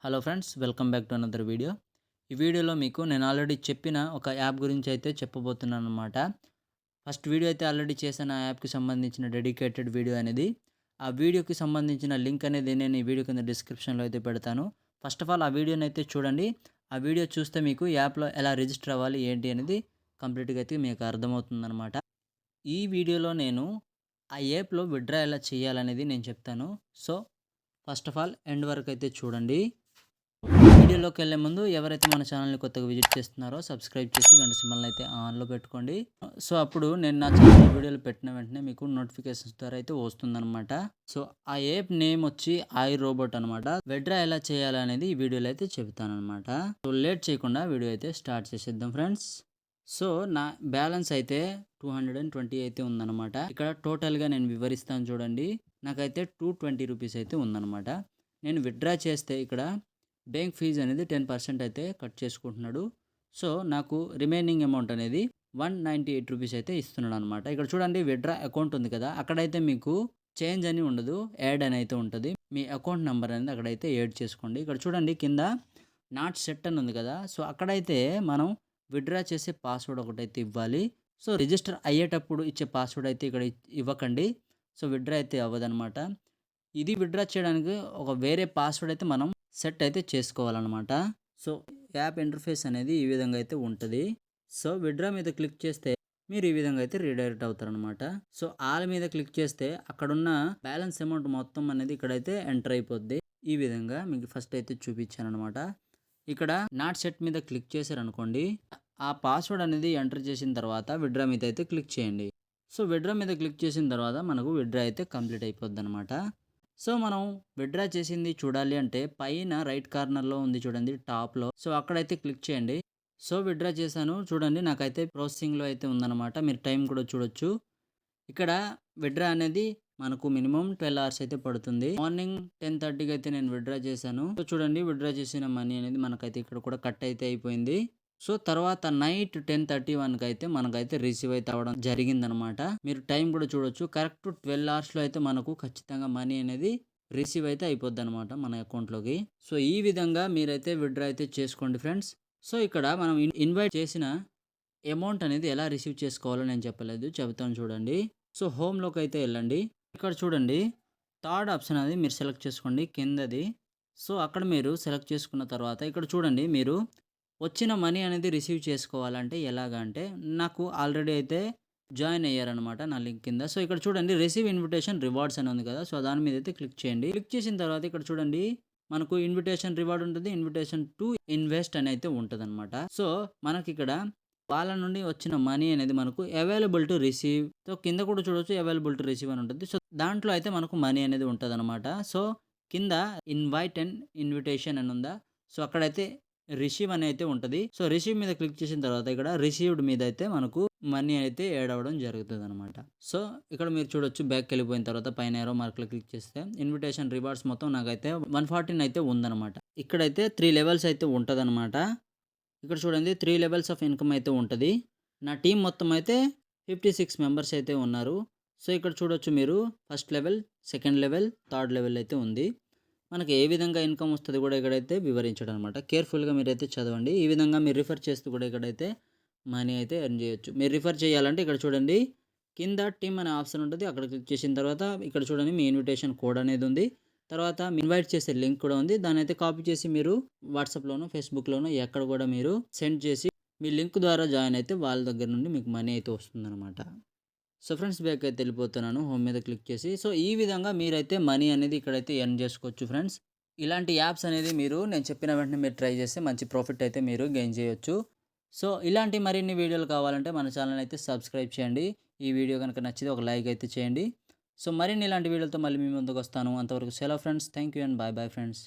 Hello friends, welcome back to another video. ఈ వీడియోలో మీకు నేను ఆల్రెడీ చెప్పిన ఒక యాప్ గురించి అయితే చెప్పబోతున్నాను అనమాట. ఫస్ట్ వీడియో అయితే ఆల్రెడీ చేశాను ఆ యాప్‌కి సంబంధించిన డెడికేటెడ్ వీడియో అనేది. ఆ వీడియోకి సంబంధించిన లింక్ అనేది నేను ఈ వీడియో కింద డిస్క్రిప్షన్‌లో అయితే పెడతాను. ఫస్ట్ ఆఫ్ ఆల్ ఆ వీడియోని అయితే చూడండి. ఆ వీడియో చూస్తే మీకు యాప్‌లో ఎలా రిజిస్టర్ అవ్వాలి ఏంటి అనేది కంప్లీట్‌గా అయితే మీకు అర్థమవుతుందనమాట. ఈ వీడియోలో నేను ఆ యాప్‌లో విత్‌డ్రా ఎలా చేయాలనేది నేను చెప్తాను. So, first of all end వరకు అయితే చూడండి. వీడియోలోకెళ్ళే ముందు ఎవరైతే మన ఛానల్‌ని కొత్తగా విజిట్ చేస్తున్నారో సబ్స్క్రైబ్ చేసి గంట సింబల్‌ని అయితే ఆన్‌లో పెట్టుకోండి. సో, అప్పుడు నేను నా ఛానల్ వీడియోలు పెట్టిన వెంటనే మీకు నోటిఫికేషన్స్ ద్వారా అయితే వస్తుందనమాట. సో, ఆ యాప్ నేమ్ వచ్చి iRobot అనమాట. విత్‌డ్రా ఎలా చేయాలనేది ఈ వీడియోలో అయితే చెబుతాననమాట. సో, లేట్ చేయకుండా వీడియో అయితే స్టార్ట్ చేసేద్దాం ఫ్రెండ్స్. సో, నా బ్యాలెన్స్ అయితే 220 అయితే ఉందనమాట. ఇక్కడ టోటల్‌గా నేను వివరిస్తాను చూడండి. నాకైతే 220 రూపీస్ అయితే ఉందనమాట. నేను విత్‌డ్రా చేస్తే ఇక్కడ బ్యాంక్ ఫీజ్ అనేది 10% అయితే కట్ చేసుకుంటున్నాడు. సో, నాకు రిమైనింగ్ అమౌంట్ అనేది 198 రూపీస్ అయితే ఇస్తున్నాడు అనమాట. ఇక్కడ చూడండి, విత్‌డ్రా అకౌంట్ ఉంది కదా! అక్కడైతే మీకు చేంజ్ అని ఉండదు. యాడ్ అని అయితే ఉంటుంది. మీ అకౌంట్ నంబర్ అనేది అక్కడైతే యాడ్ చేసుకోండి. ఇక్కడ చూడండి, కింద నాట్ సెట్ అని ఉంది కదా! సో, అక్కడైతే మనం విత్‌డ్రా చేసే పాస్వర్డ్ ఒకటైతే ఇవ్వాలి. సో, రిజిస్టర్ అయ్యేటప్పుడు ఇచ్చే పాస్వర్డ్ అయితే ఇక్కడ ఇవ్వకండి. సో, విత్‌డ్రా అయితే అవ్వదనమాట. ఇది విత్‌డ్రా చేయడానికి ఒక వేరే పాస్వర్డ్ అయితే మనం సెట్ అయితే చేసుకోవాలన్నమాట. సో, యాప్ ఇంటర్ఫేస్ అనేది ఈ విధంగా అయితే ఉంటది. సో, విత్‌డ్రా మీద క్లిక్ చేస్తే మీరు ఈ విధంగా అయితే రీడైరెక్ట్ అవుతారనమాట. సో, ఆల్ మీద క్లిక్ చేస్తే అక్కడున్న బ్యాలెన్స్ అమౌంట్ మొత్తం అనేది ఇక్కడైతే ఎంటర్ అయిపోద్ది. ఈ విధంగా మీకు ఫస్ట్ అయితే చూపించాననమాట. ఇక్కడ నాట్ సెట్ మీద క్లిక్ చేశారనుకోండి, ఆ పాస్వర్డ్ అనేది ఎంటర్ చేసిన తర్వాత విత్‌డ్రా మీద అయితే క్లిక్ చేయండి. సో, విత్‌డ్రా మీద క్లిక్ చేసిన తర్వాత మనకు విత్‌డ్రా అయితే కంప్లీట్ అయిపోద్దనమాట. సో, మనం విత్‌డ్రా చేసింది చూడాలి అంటే పైన రైట్ కార్నర్‌లో ఉంది చూడండి టాప్‌లో. సో, అక్కడైతే క్లిక్ చేయండి. సో, విత్‌డ్రా చేశాను చూడండి, నాకైతే ప్రాసెసింగ్‌లో అయితే ఉందన్నమాట. మీరు టైం కూడా చూడొచ్చు. ఇక్కడ విత్‌డ్రా అనేది మనకు మినిమమ్ 12 అవర్స్ అయితే పడుతుంది. మార్నింగ్ 10:30కి అయితే నేను విత్‌డ్రా చేశాను. సో, చూడండి, విత్‌డ్రా చేసిన మనీ అనేది మనకైతే ఇక్కడ కూడా కట్ అయితే అయిపోయింది. సో, తర్వాత నైట్ 10:31కి అయితే మనకైతే రిసీవ్ అయితే అవ్వడం జరిగిందనమాట. మీరు టైం కూడా చూడొచ్చు. కరెక్ట్ 12 అవర్స్‌లో అయితే మనకు ఖచ్చితంగా మనీ అనేది రిసీవ్ అయితే అయిపోద్దనమాట మన అకౌంట్‌లోకి. సో, ఈ విధంగా మీరైతే విత్‌డ్రా అయితే చేసుకోండి ఫ్రెండ్స్. సో, ఇక్కడ మనం ఇన్వైట్ చేసిన అమౌంట్ అనేది ఎలా రిసీవ్ చేసుకోవాలో నేను చెప్పలేదు. చెబుతాను చూడండి. సో, హోమ్‌లోకి అయితే ఎళ్ళండి. ఇక్కడ చూడండి, థర్డ్ ఆప్షన్ అది మీరు సెలెక్ట్ చేసుకోండి కిందది. సో, అక్కడ మీరు సెలెక్ట్ చేసుకున్న తర్వాత ఇక్కడ చూడండి, మీరు వచ్చిన మనీ అనేది రిసీవ్ చేసుకోవాలంటే ఎలాగా అంటే, నాకు ఆల్రెడీ అయితే జాయిన్ అయ్యారనమాట నా లింక్ కింద. సో, ఇక్కడ చూడండి, రిసీవ్ ఇన్విటేషన్ రివార్డ్స్ అని ఉంది కదా! సో, దాని మీద అయితే క్లిక్ చేయండి. క్లిక్ చేసిన తర్వాత ఇక్కడ చూడండి, మనకు ఇన్విటేషన్ రివార్డ్ ఉంటుంది. ఇన్విటేషన్ టు ఇన్వెస్ట్ అని అయితే ఉంటదనమాట. సో, మనకిక్కడ వాళ్ళ నుండి వచ్చిన మనీ అనేది మనకు అవైలబుల్ టు రిసీవ్. సో, కింద కూడా చూడొచ్చు, అవైలబుల్ టు రిసీవ్ అని ఉంటుంది. సో, దాంట్లో అయితే మనకు మనీ అనేది ఉంటదనమాట. సో, కింద ఇన్వైట్ అండ్ ఇన్విటేషన్ అని ఉందా? సో, అక్కడైతే రిసీవ్ అని అయితే ఉంటది. సో, రిసీవ్ మీద క్లిక్ చేసిన తర్వాత ఇక్కడ రిసీవ్డ్ మీద అయితే మనకు మనీ అయితే యాడ్ అవ్వడం జరుగుతదనమాట. సో, ఇక్కడ మీరు చూడొచ్చు, బ్యాక్‌కెళ్ళిపోయిన తర్వాత పైన ఏరో మార్క్‌లో క్లిక్ చేస్తే ఇన్విటేషన్ రివార్డ్స్ మొత్తం నాకైతే 114 అయితే ఉందనమాట. ఇక్కడైతే 3 లెవెల్స్ అయితే ఉంటదనమాట. ఇక్కడ చూడండి, 3 లెవెల్స్ ఆఫ్ ఇన్‌కమ్ అయితే ఉంటది. నా టీమ్ మొత్తం అయితే 56 మెంబర్స్ అయితే ఉన్నారు. సో, ఇక్కడ చూడొచ్చు మీరు, first level, second level, third level అయితే ఉంది. మనకి ఏ విధంగా ఇన్‌కమ్ వస్తది కూడా ఇక్కడైతే వివరించాడనమాట. కేర్‌ఫుల్‌గా మీరైతే చదవండి. ఈ విధంగా మీరు రిఫర్ చేస్తూ కూడా ఇక్కడైతే మనీ అయితే ఎర్న్ చేయొచ్చు. మీరు రిఫర్ చేయాలంటే ఇక్కడ చూడండి, కింద టీమ్ అనే ఆప్షన్ ఉంటది. అక్కడ క్లిక్ చేసిన తర్వాత ఇక్కడ చూడండి, మీ ఇన్విటేషన్ కోడ్ అనేది ఉంది. తర్వాత ఇన్వైట్ చేసే లింక్ కూడా ఉంది. దాన్నైతే కాపీ చేసి మీరు వాట్సాప్‌లోనో, ఫేస్‌బుక్‌లోనో ఎక్కడ కూడా మీరు సెండ్ చేసి మీ లింక్ ద్వారా జాయిన్ అయితే వాళ్ళ దగ్గర నుండి మీకు మనీ అయితే వస్తుందనమాట. సో, ఫ్రెండ్స్, బ్యాక్ అయితే వెళ్ళిపోతున్నాను హోమ్ మీద క్లిక్ చేసి. సో, ఈ విధంగా మీరైతే మనీ అనేది ఇక్కడైతే ఎర్న్ చేసుకోవచ్చు ఫ్రెండ్స్. ఇలాంటి యాప్స్ అనేది మీరు నేను చెప్పిన వెంటనే మీరు ట్రై చేస్తే మంచి ప్రాఫిట్ అయితే మీరు గెయిన్ చేయొచ్చు. సో, ఇలాంటి మరిన్ని వీడియోలు కావాలంటే మన ఛానల్ అయితే సబ్స్క్రైబ్ చేయండి. ఈ వీడియో కనుక నచ్చితే ఒక లైక్ అయితే చేయండి. సో, మరిన్ని ఇలాంటి వీడియోలతో మళ్ళీ మీ ముందుకు వస్తాను. అంతవరకు సెలవు friends. Thank you and bye bye friends.